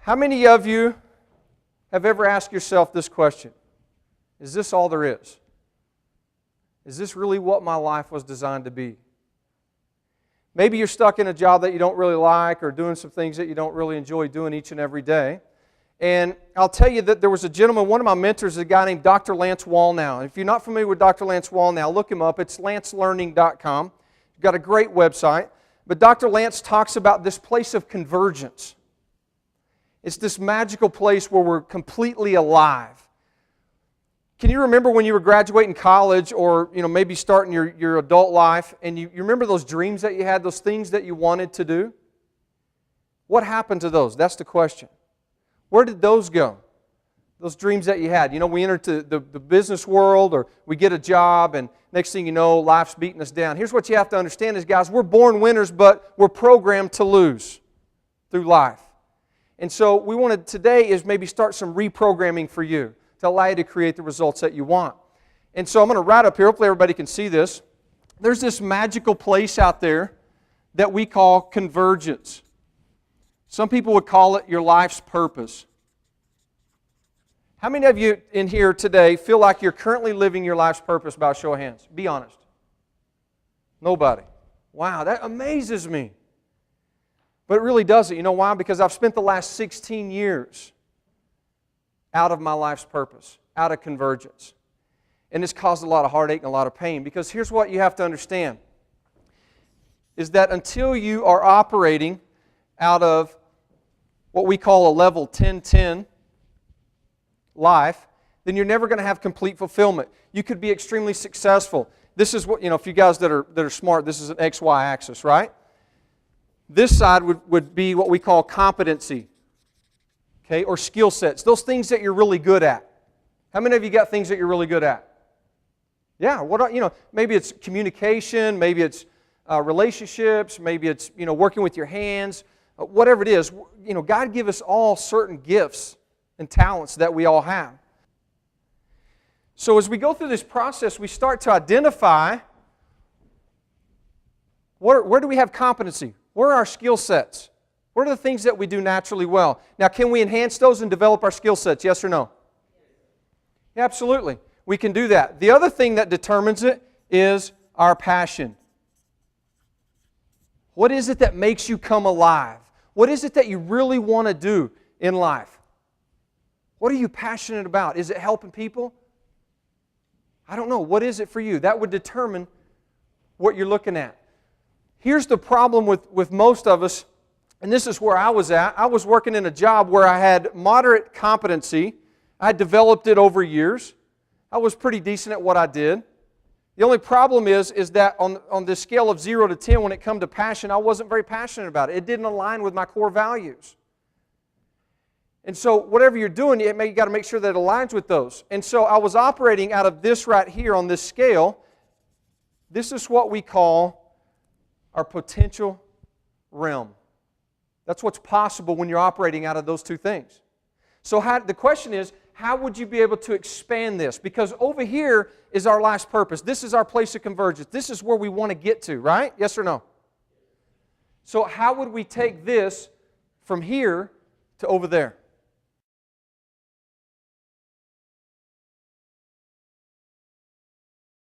How many of you have ever asked yourself this question? Is this all there is? Is this really what my life was designed to be? Maybe you're stuck in a job that you don't really like or doing some things that you don't really enjoy doing each and every day. And I'll tell you that there was a gentleman, one of my mentors, a guy named Dr. Lance Wallnau. And if you're not familiar with Dr. Lance Wallnau, look him up. It's lancelearning.com. He's got a great website. But Dr. Lance talks about this place of convergence. It's this magical place where we're completely alive. Can you remember when you were graduating college or maybe starting your adult life and you remember those dreams that you had, those things that you wanted to do? What happened to those? That's the question. Where did those go? Those dreams that you had. We enter to the business world or we get a job and next thing you know, life's beating us down. Here's what you have to understand is, guys, we're born winners, but we're programmed to lose through life. And so we wanted today is maybe start some reprogramming for you to allow you to create the results that you want. And so I'm going to write up here. Hopefully everybody can see this. There's this magical place out there that we call convergence. Some people would call it your life's purpose. How many of you in here today feel like you're currently living your life's purpose by a show of hands? Be honest. Nobody. Wow, that amazes me. But it really doesn't. You know why? Because I've spent the last 16 years out of my life's purpose, out of convergence. And it's caused a lot of heartache and a lot of pain. Because here's what you have to understand, is that until you are operating out of what we call a level 10-10 life, then you're never going to have complete fulfillment. You could be extremely successful. This is what, if you guys that are smart, this is an XY axis, right? This side would be what we call competency, okay, or skill sets. Those things that you're really good at. How many of you got things that you're really good at? Yeah, maybe it's communication, maybe it's relationships, maybe it's working with your hands, whatever it is. God give us all certain gifts and talents that we all have. So as we go through this process, we start to identify where do we have competency? Where are our skill sets? What are the things that we do naturally well? Now, can we enhance those and develop our skill sets? Yes or no? Yeah, absolutely. We can do that. The other thing that determines it is our passion. What is it that makes you come alive? What is it that you really want to do in life? What are you passionate about? Is it helping people? I don't know. What is it for you? That would determine what you're looking at. Here's the problem with most of us, and this is where I was at. I was working in a job where I had moderate competency. I developed it over years. I was pretty decent at what I did. The only problem is that on this scale of 0 to 10, when it come to passion, I wasn't very passionate about it. It didn't align with my core values. And so whatever you're doing, you got to make sure that it aligns with those. And so I was operating out of this right here on this scale. This is what we call our potential realm. That's what's possible when you're operating out of those two things. So the question is, how would you be able to expand this? Because over here is our life's purpose. This is our place of convergence. This is where we want to get to, right? Yes or no? So how would we take this from here to over there?